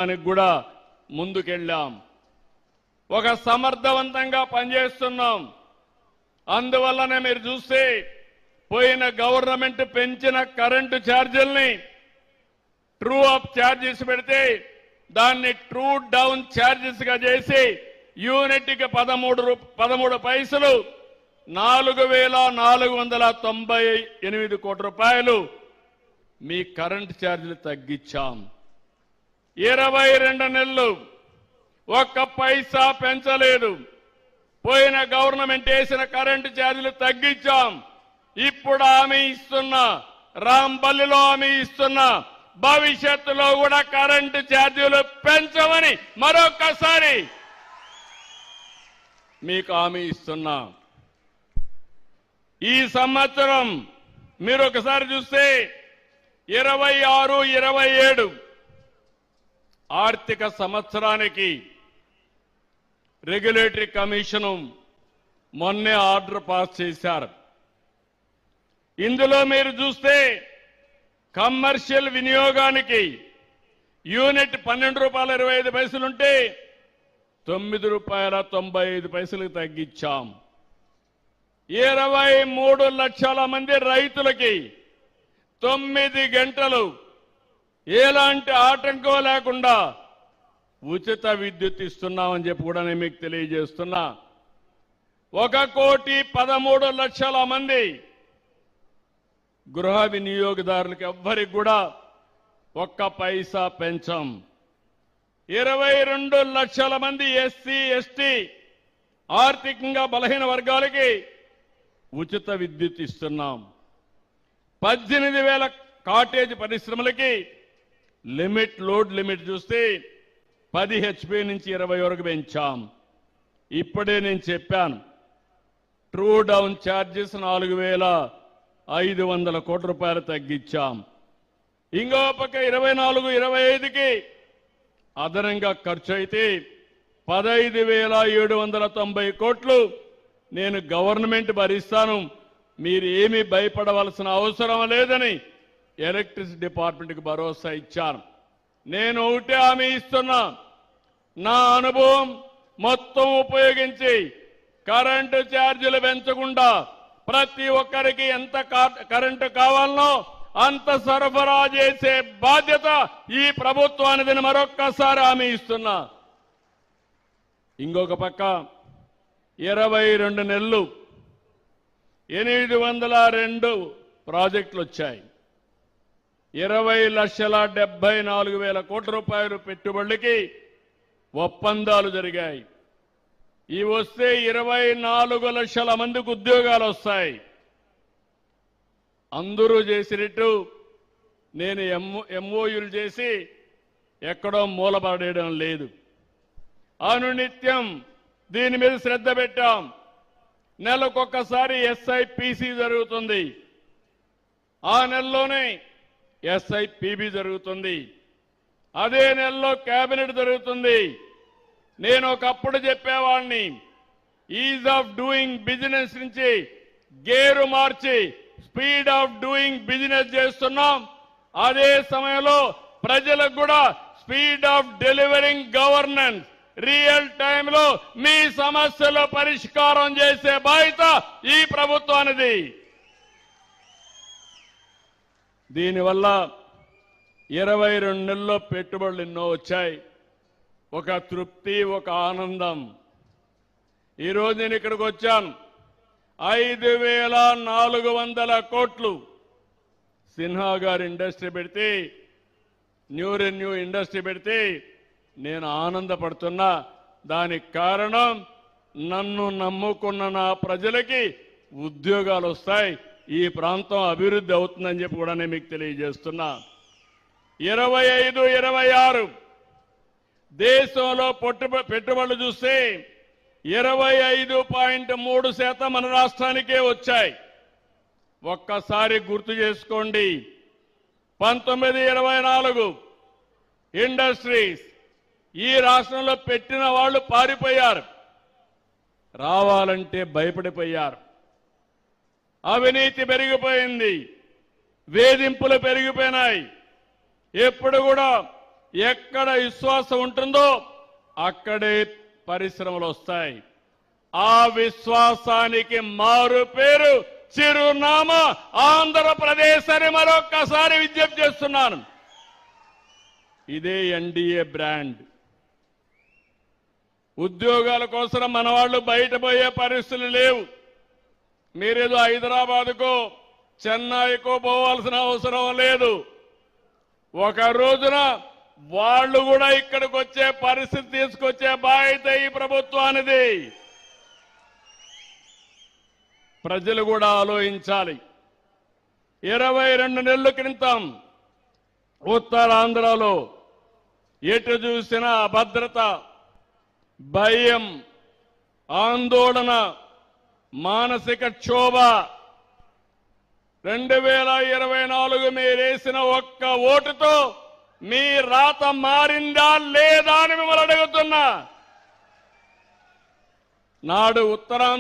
దానికి కూడా ముందుకెళ్ళాం. ఒక సమర్థవంతంగా పనిచేస్తున్నాం. అందువల్లనే మీరు చూస్తే పోయిన గవర్నమెంట్ పెంచిన కరెంటు ఛార్జీల్ని ట్రూ అప్ ఛార్జెస్ పెడితే దాన్ని ట్రూ డౌన్ ఛార్జెస్ గా చేసి యూనిట్కి 13 పైసలు 4,498 కోట్ల రూపాయలు మీ కరెంటు ఛార్జీలు తగ్గించాం. 22 నెలలు ఒక్క పైసా పెంచలేదు. పోయిన గవర్నమెంట్ వేసిన కరెంటు ఛార్జీలు తగ్గించాం. ఇప్పుడు హామీ ఇస్తున్నా, రాంపల్లిలో హామీ ఇస్తున్నా, భవిష్యత్తులో కూడా కరెంటు ఛార్జీలు పెంచమని మరొకసారి మీకు హామీ ఇస్తున్నా. ఈ సంవత్సరం మీరు ఒకసారి చూస్తే 26, 27 ఆర్థిక సంవత్సరానికి రెగ్యులేటరీ కమిషన్ మొన్నే ఆర్డర్ పాస్ చేశారు. ఇందులో మీరు చూస్తే కమర్షియల్ వినియోగానికి యూనిట్ 12 రూపాయల 25 పైసలుంటే 9 రూపాయల 95 పైసలకు తగ్గించాం. 23 లక్షల మంది రైతులకి 9 గంటలు ఎలాంటి ఆటంకం లేకుండా ఉచిత విద్యుత్ ఇస్తున్నామని చెప్పి కూడా నేను మీకు తెలియజేస్తున్నా. 1,13,00,000 మంది గృహ వినియోగదారులకు ఎవ్వరికి కూడా ఒక్క పైసా పెంచాం. 22 లక్షల మంది ఎస్సీ, ఎస్టీ ఆర్థికంగా బలహీన వర్గాలకి ఉచిత విద్యుత్ ఇస్తున్నాం. 18,000 కాటేజ్ పరిశ్రమలకి లోడ్ లిమిట్ చూస్తే 10 HP నుంచి 20 వరకు పెంచాం. ఇప్పుడే నేను చెప్పాను, ట్రూ డౌన్ ఛార్జెస్ 4,500 కోట్ల రూపాయలు తగ్గించాం. ఇంకో పక్క 24, 25కి అదనంగా ఖర్చు అయితే 15,790 కోట్లు నేను గవర్నమెంట్ భరిస్తాను, మీరు ఏమీ భయపడవలసిన అవసరం లేదని ఎలక్ట్రిసిటీ డిపార్ట్మెంట్కి భరోసా ఇచ్చాను. నేను ఒకటే హామీ ఇస్తున్నా, నా అనుభవం మొత్తం ఉపయోగించి కరెంటు ఛార్జీలు పెంచకుండా ప్రతి ఒక్కరికి ఎంత కరెంటు కావాలనో అంత సరఫరా చేసే బాధ్యత ఈ ప్రభుత్వానిదని మరొక్కసారి హామీ ఇస్తున్నా. ఇంకొక పక్క 22 నెలలు 802 ప్రాజెక్టులు వచ్చాయి. 20,74,000 కోట్ల రూపాయలు పెట్టుబడులకి ఒప్పందాలు జరిగాయి. ఇవి వస్తే 24 లక్షల మందికి ఉద్యోగాలు వస్తాయి. అందరూ చేసినట్టు నేను ఎంఓయూలు చేసి ఎక్కడో మూలపడేయడం లేదు. అనునిత్యం దీని మీద శ్రద్ధ పెట్టాం. నెలకొకసారి SIPC జరుగుతుంది, ఆ నెలలోనే SIPB జరుగుతుంది, అదే నెలలో కేబినెట్ జరుగుతుంది. నేను ఒకప్పుడు చెప్పేవాడిని, ఈజ్ ఆఫ్ డూయింగ్ బిజినెస్ నుంచి gear March speed of doing business చేస్తున్నాం. అదే సమయంలో ప్రజలకు కూడా speed of delivering governance, real టైంలో మీ సమస్యలు పరిష్కారం చేసే బాధ్యత ఈ ప్రభుత్వానిది. దీనివల్ల 22 నెలల్లో పెట్టుబడులు ఎన్నో వచ్చాయి. ఒక తృప్తి, ఒక ఆనందం. ఈరోజు నేను ఇక్కడికి వచ్చాను, 5,400 కోట్లు సిన్హా గారు ఇండస్ట్రీ పెడితే, న్యూ రెన్యూ ఇండస్ట్రీ పెడితే నేను ఆనందపడుతున్నా. దానికి కారణం నన్ను నమ్ముకున్న నా ప్రజలకి ఉద్యోగాలు వస్తాయి, ఈ ప్రాంతం అభివృద్ధి అవుతుందని చెప్పి కూడా నేను మీకు తెలియజేస్తున్నా. 25, 26 దేశంలో పెట్టుబడులు చూస్తే 25.3% మన రాష్ట్రానికే వచ్చాయి. ఒక్కసారి గుర్తు చేసుకోండి, 19, 24 ఇండస్ట్రీస్ ఈ రాష్ట్రంలో పెట్టిన వాళ్ళు పారిపోయారు, రావాలంటే భయపడిపోయారు. అవినీతి పెరిగిపోయింది, వేధింపులు పెరిగిపోయినాయి. ఎప్పుడు కూడా ఎక్కడ విశ్వాసం ఉంటుందో అక్కడే పరిశ్రమలు వస్తాయి. ఆ విశ్వాసానికి మారు పేరు చిరునామా ఆంధ్రప్రదేశ్ అని మరొక్కసారి విజ్ఞప్తి చేస్తున్నాను. ఇదే ఎన్డీఏ బ్రాండ్. ఉద్యోగాల కోసం మన వాళ్ళు బయట పోయే పరిస్థితులు లేవు. మీరేదో హైదరాబాద్కో చెన్నైకో పోవాల్సిన అవసరం లేదు. ఒక రోజున వాళ్ళు కూడా ఇక్కడికి వచ్చే పరిస్థితి తీసుకొచ్చే బాధ్యత ఈ ప్రభుత్వానిది. ప్రజలు కూడా ఆలోచించాలి. 22 నెలల క్రితం ఉత్తరాంధ్రలో ఎటు చూసినా అభద్రత, భయం, ఆందోళన, మానసిక క్షోభ. 2024 మీరేసిన ఒక్క ఓటుతో మీ రాత మారిందా లేదా అని మిమ్మల్ని అడుగుతున్నా. నాడు ఉత్తరాంధ్ర